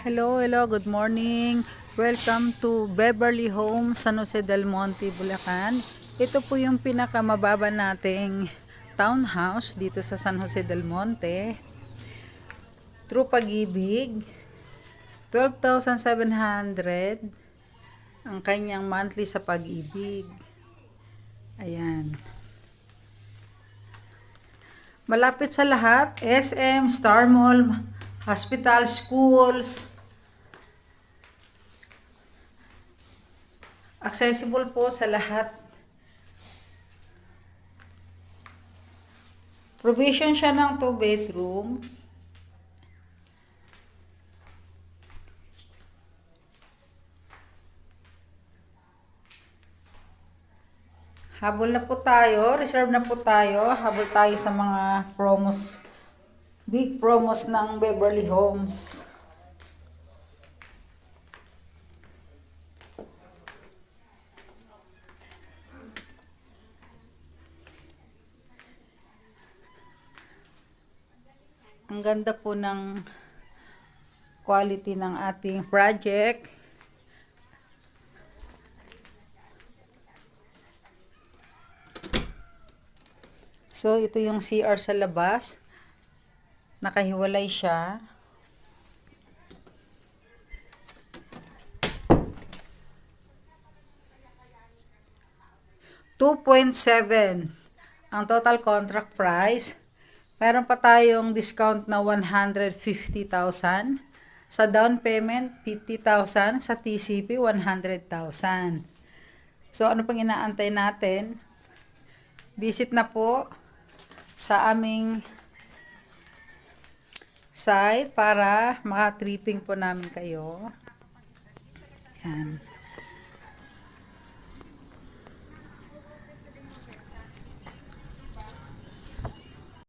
Hello, good morning. Welcome to Beverly Homes, San Jose del Monte, Bulacan. Ito po yung pinakamababa nating townhouse dito sa San Jose del Monte. True Pag-ibig, 12,700 ang kanyang monthly sa Pag-ibig. Ayan. Malapit sa lahat, SM, Star Mall, hospital, schools. Accessible po sa lahat. Provision siya ng 2 bedroom. Habol na po tayo, reserve na po tayo. Habol tayo sa mga promos, big promos ng Beverly Homes. Ang ganda po ng quality ng ating project. So, ito yung CR sa labas. Nakahiwalay siya. $2.7 ang total contract price. Meron pa tayong discount na 150,000. Sa down payment, 50,000. Sa TCP, 100,000. So, ano pang inaantay natin? Visit na po sa aming site para maka-tripping po namin kayo. Yan.